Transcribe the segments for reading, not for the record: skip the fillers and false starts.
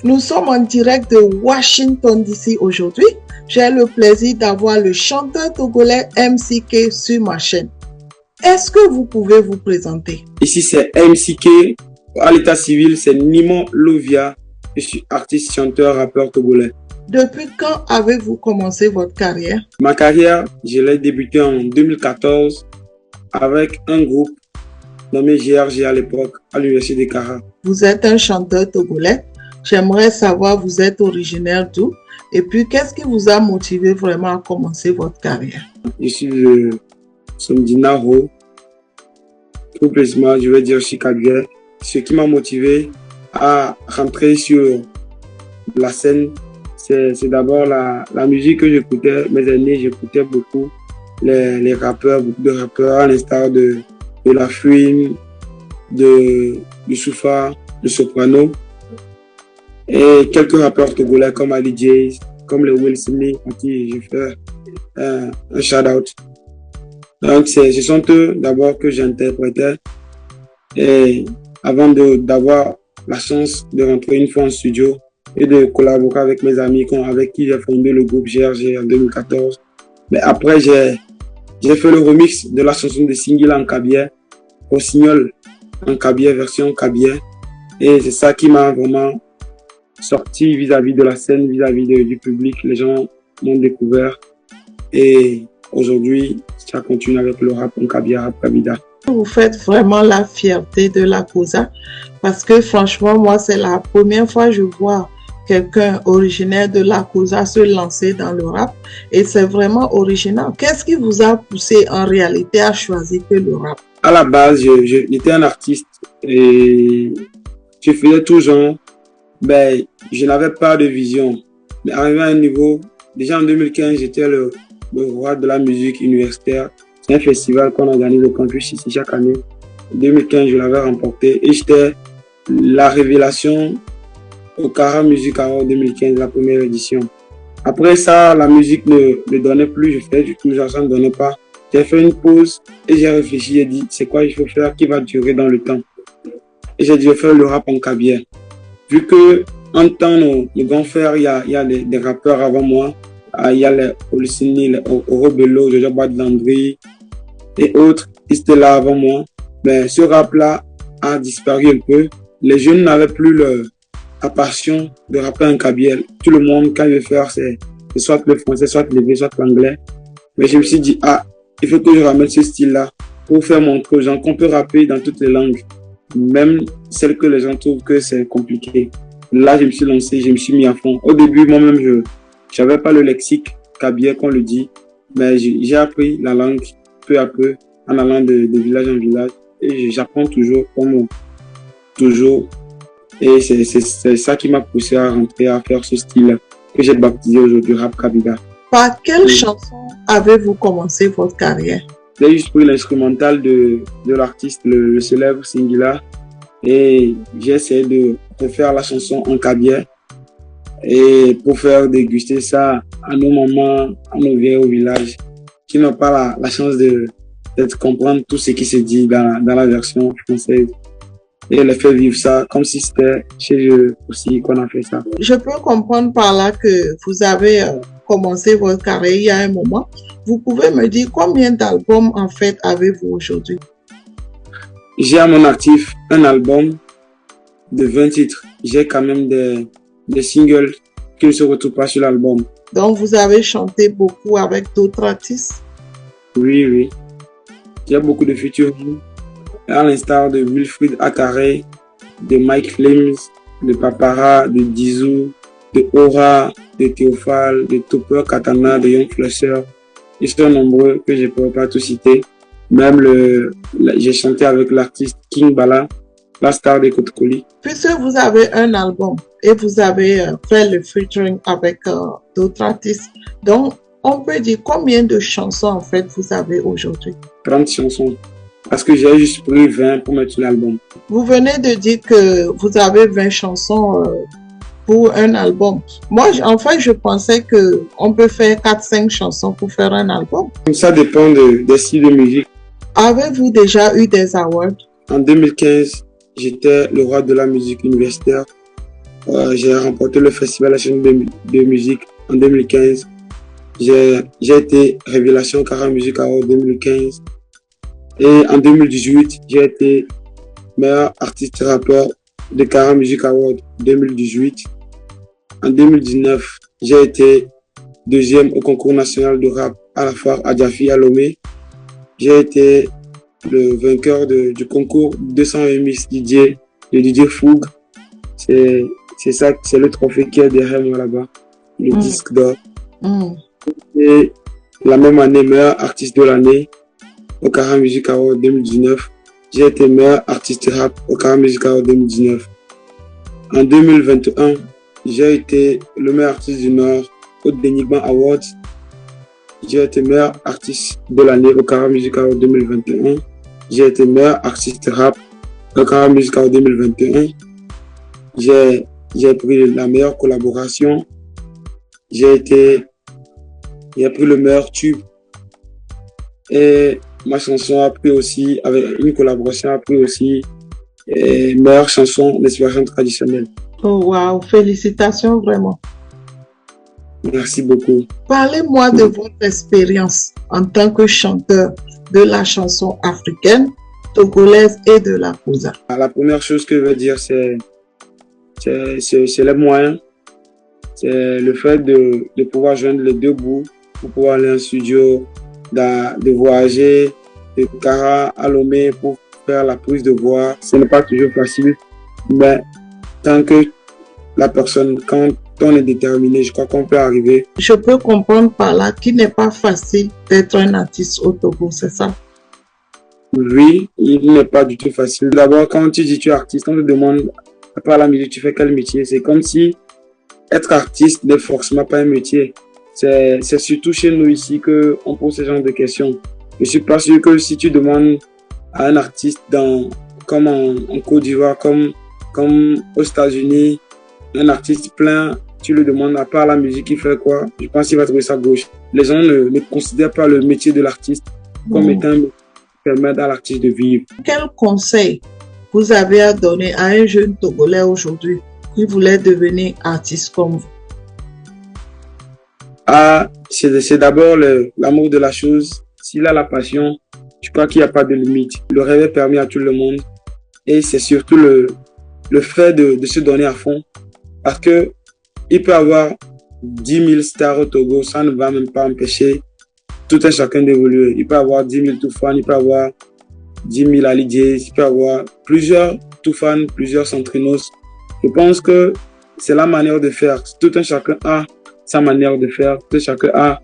Nous sommes en direct de Washington DC aujourd'hui. J'ai le plaisir d'avoir le chanteur togolais MCK sur ma chaîne. Est-ce que vous pouvez vous présenter? Ici c'est MCK. À l'état civil, c'est Nimon Lovia. Je suis artiste, chanteur, rappeur togolais. Depuis quand avez-vous commencé votre carrière? Ma carrière, je l'ai débutée en 2014 avec un groupe nommé GRG à l'époque, à l'université de Kara. Vous êtes un chanteur togolais. J'aimerais savoir, vous êtes originaire d'où? Et puis, qu'est-ce qui vous a motivé vraiment à commencer votre carrière? Je suis de Somdinaro. Plus précisément, je vais dire Chikadoué. Ce qui m'a motivé à rentrer sur la scène, c'est d'abord la musique que j'écoutais. Mes aînés, j'écoutais beaucoup les rappeurs, beaucoup de rappeurs, à l'instar de La Fouine, du Soufa, de Soprano. Et quelques rappeurs togolais comme Ali Jays, comme les Will Smith, à qui je fais un shout-out. Donc, ce sont eux d'abord que j'interprétais. Et avant d'avoir la chance de rentrer une fois en studio et de collaborer avec mes amis avec qui j'ai fondé le groupe GRG en 2014. Mais après, j'ai fait le remix de la chanson de Singila en Kabia, Rossignol en Kabia, version Kabia. Et c'est ça qui m'a vraiment sorti vis-à-vis de la scène, vis-à-vis du public. Les gens m'ont découvert. Et aujourd'hui, ça continue avec le rap en Kabia, rap Kabida. Vous faites vraiment la fierté de la Kosa parce que franchement, moi, c'est la première fois que je vois quelqu'un originaire de la Kosa se lancer dans le rap et c'est vraiment original. Qu'est-ce qui vous a poussé en réalité à choisir que le rap? À la base, j'étais un artiste et je faisais tout genre. Ben, je n'avais pas de vision. Mais arrivé à un niveau, déjà en 2015, j'étais le roi de la musique universitaire. C'est un festival qu'on organise au campus ici chaque année. En 2015, je l'avais remporté et j'étais la révélation au Kara Music Award 2015, la première édition. Après ça, la musique ne donnait plus, je faisais du tout, ça ne donnait pas. J'ai fait une pause et j'ai réfléchi, j'ai dit, c'est quoi il faut faire qui va durer dans le temps. Et j'ai dit, je vais faire le rap en Kabia. Vu que en temps, nos grands frères, il y a des rappeurs avant moi, il y a les Olusini, les Orobello, Jojo Badlandry et autres, ils étaient là avant moi. Mais ce rap-là a disparu un peu. Les jeunes n'avaient plus la passion de rapper en Kabia. Tout le monde, quand il veut faire, c'est soit le français, soit le soit l'anglais. Mais je me suis dit, il faut que je ramène ce style-là pour faire montrer aux gens qu'on peut rapper dans toutes les langues. Même celles que les gens trouvent que c'est compliqué. Là, je me suis lancé, je me suis mis à fond. Au début, moi-même, je n'avais pas le lexique kabia qu'on le dit, mais j'ai appris la langue peu à peu en allant de village en village. Et j'apprends toujours, comme toujours. Et c'est ça qui m'a poussé à rentrer, à faire ce style que j'ai baptisé aujourd'hui rap kabila. Par quelle chanson avez-vous commencé votre carrière? J'ai juste pris l'instrumental de l'artiste, le célèbre Singila, et j'ai essayé de refaire la chanson en kabia et pour faire déguster ça à nos mamans, à nos vieux au village qui n'ont pas la chance de comprendre tout ce qui se dit dans la version française et les faire vivre ça comme si c'était chez eux aussi qu'on a fait ça. Je peux comprendre par là que vous avez commencé votre carrière il y a un moment. Vous pouvez me dire combien d'albums en fait avez-vous aujourd'hui? J'ai à mon actif un album de 20 titres. J'ai quand même des singles qui ne se retrouvent pas sur l'album. Donc vous avez chanté beaucoup avec d'autres artistes? Oui. J'ai beaucoup de featuring, à l'instar de Wilfried Akare, de Mike Flames, de Papara, de Dizou, de Aura, de Théophile, de Topper Katana, de Young Flusher. Ils sont nombreux que je ne pourrais pas tout citer. Même j'ai chanté avec l'artiste King Bala, la star des Côte-Colis. Puisque vous avez un album et vous avez fait le featuring avec d'autres artistes, donc on peut dire combien de chansons en fait vous avez aujourd'hui? 30 chansons. Parce que j'ai juste pris 20 pour mettre sur l'album. Vous venez de dire que vous avez 20 chansons pour un album. Moi, en fait, je pensais qu'on peut faire 4-5 chansons pour faire un album. Ça dépend des styles de musique. Avez-vous déjà eu des awards? En 2015, j'étais le roi de la musique universitaire. J'ai remporté le Festival national de musique en 2015. J'ai été révélation Cara Music Award 2015. Et en 2018, j'ai été meilleur artiste rappeur de Cara Music Award 2018. En 2019, j'ai été deuxième au concours national de rap à la foire Adjafi à Lomé. J'ai été le vainqueur du concours 220 Miss DJ de DJ Fougue. C'est ça, c'est le trophée qui est derrière moi là-bas, le disque d'or. Et la même année, meilleur artiste de l'année au Cara Music Award 2019. J'ai été meilleur artiste rap au Cara Music Award 2019. En 2021, j'ai été le meilleur artiste du Nord au Denigban Awards. J'ai été meilleur artiste de l'année au Cara Music Award 2021. J'ai été meilleur artiste rap au Cara Music Award 2021. J'ai pris la meilleure collaboration. J'ai pris le meilleur tube. Et ma chanson a pris aussi, avec une collaboration, a pris aussi meilleure chanson d'inspiration traditionnelle. Oh wow, félicitations vraiment. Merci beaucoup. Parlez-moi de votre expérience en tant que chanteur de la chanson africaine, togolaise et de la Kouza. La première chose que je veux dire, c'est les moyens. C'est le fait de pouvoir joindre les deux bouts pour pouvoir aller en studio, de voyager de Cara à Lomé pour faire la prise de voix. Ce n'est pas toujours facile, mais tant que la personne, quand on est déterminé, je crois qu'on peut arriver. Je peux comprendre par là qu'il n'est pas facile d'être un artiste au Togo, c'est ça? Oui, il n'est pas du tout facile. D'abord, quand tu dis tu es artiste, on te demande, à part la musique, tu fais quel métier? C'est comme si être artiste n'est forcément pas un métier. C'est surtout chez nous ici qu'on pose ce genre de questions. Je suis pas sûr que si tu demandes à un artiste comme en Côte d'Ivoire, comme aux États-Unis, un artiste plein, tu lui demandes à part la musique, il fait quoi? Je pense qu'il va trouver ça gauche. Les gens ne considèrent pas le métier de l'artiste comme étant un métier qui permet à l'artiste de vivre. Quel conseil vous avez à donner à un jeune Togolais aujourd'hui qui voulait devenir artiste comme vous? C'est d'abord l'amour de la chose. S'il a la passion, je crois qu'il n'y a pas de limite. Le rêve est permis à tout le monde. Et c'est surtout le fait de se donner à fond. Parce que il peut avoir 10 000 stars au Togo, ça ne va même pas empêcher tout un chacun d'évoluer. Il peut avoir 10 000 Toufan, il peut avoir 10 000 Alidier, il peut avoir plusieurs Toufan, plusieurs Centrinos. Je pense que c'est la manière de faire. Tout un chacun a sa manière de faire, tout un chacun a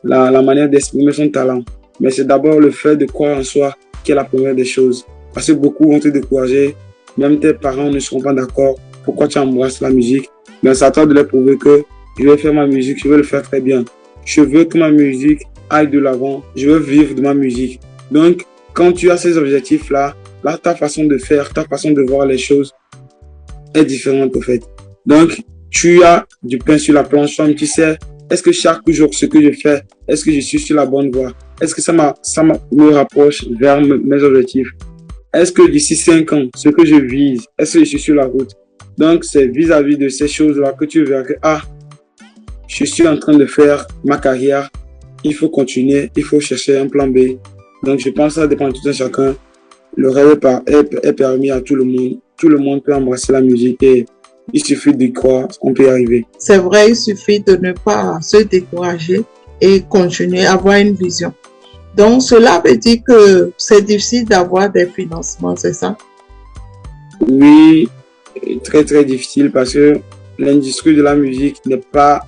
la manière d'exprimer son talent. Mais c'est d'abord le fait de croire en soi qui est la première des choses. Parce que beaucoup vont te décourager, même tes parents ne seront pas d'accord. Pourquoi tu embrasses la musique? Mais c'est à toi de leur prouver que je vais faire ma musique, je vais le faire très bien. Je veux que ma musique aille de l'avant, je veux vivre de ma musique. Donc, quand tu as ces objectifs-là, ta façon de faire, ta façon de voir les choses est différente en fait. Donc, tu as du pain sur la planche, tu sais, est-ce que chaque jour, ce que je fais, est-ce que je suis sur la bonne voie? Est-ce que ça me rapproche vers mes objectifs? Est-ce que d'ici 5 ans, ce que je vise, est-ce que je suis sur la route? Donc, c'est vis-à-vis de ces choses-là que tu verras que, je suis en train de faire ma carrière, il faut continuer, il faut chercher un plan B. Donc, je pense que ça dépend de tout un chacun. Le rêve est permis à tout le monde. Tout le monde peut embrasser la musique et il suffit d'y croire, on peut y arriver. C'est vrai, il suffit de ne pas se décourager et continuer à avoir une vision. Donc, cela veut dire que c'est difficile d'avoir des financements, c'est ça? Oui, très très difficile parce que l'industrie de la musique n'est pas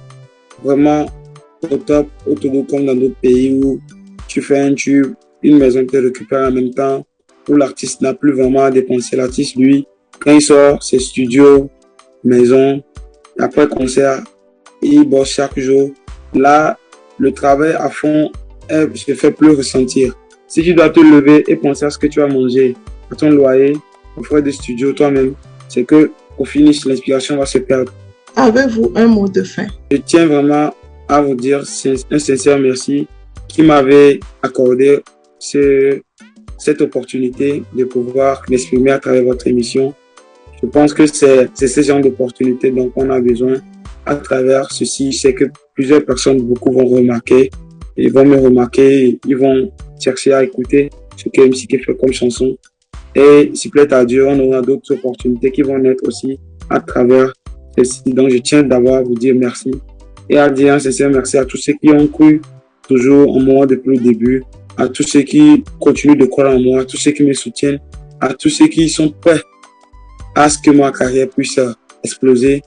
vraiment au top au Togo comme dans d'autres pays où tu fais un tube, une maison te récupère en même temps, où l'artiste n'a plus vraiment à dépenser. L'artiste, lui, quand il sort, c'est studio, maison, après concert, il bosse chaque jour. Là, le travail à fond se fait plus ressentir. Si tu dois te lever et penser à ce que tu as mangé, à ton loyer, aux frais de studio toi-même, c'est que au finish, l'inspiration va se perdre. Avez-vous un mot de fin? Je tiens vraiment à vous dire un sincère merci qui m'avait accordé cette opportunité de pouvoir m'exprimer à travers votre émission. Je pense que c'est ce genre d'opportunité dont on a besoin à travers ceci. C'est que plusieurs personnes, beaucoup vont remarquer, ils vont me remarquer, ils vont chercher à écouter ce que MCK fait comme chanson. Et s'il plaît à Dieu, on aura d'autres opportunités qui vont naître aussi à travers ceci. Donc, je tiens d'abord à vous dire merci et à dire un sincère merci à tous ceux qui ont cru toujours en moi depuis le début, à tous ceux qui continuent de croire en moi, à tous ceux qui me soutiennent, à tous ceux qui sont prêts à ce que ma carrière puisse exploser.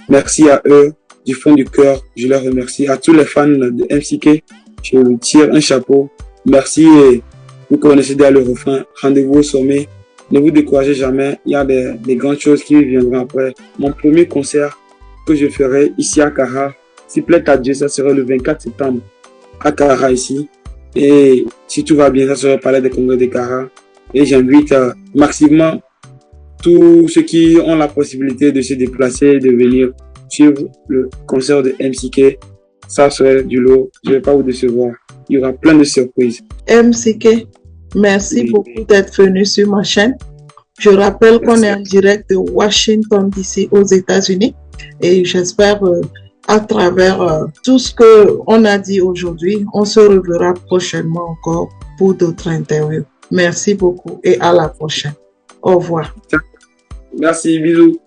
Merci à eux du fond du cœur. Je leur remercie. À tous les fans de MCK, je vous tire un chapeau. Merci et vous connaissez déjà le refrain. Rendez-vous au sommet. Ne vous découragez jamais. Il y a des grandes choses qui viendront après. Mon premier concert que je ferai ici à Kara, s'il plaît à Dieu, ça sera le 24 septembre à Kara ici. Et si tout va bien, ça sera au Palais des Congrès de Kara. Et j'invite massivement tous ceux qui ont la possibilité de se déplacer, de venir suivre le concert de MCK. Ça serait du lot. Je ne vais pas vous décevoir. Il y aura plein de surprises. MCK, merci beaucoup d'être venu sur ma chaîne. Je rappelle qu'on est en direct de Washington DC aux États-Unis et j'espère à travers tout ce qu'on a dit aujourd'hui, on se reverra prochainement encore pour d'autres interviews. Merci beaucoup et à la prochaine. Au revoir. Merci, bisous.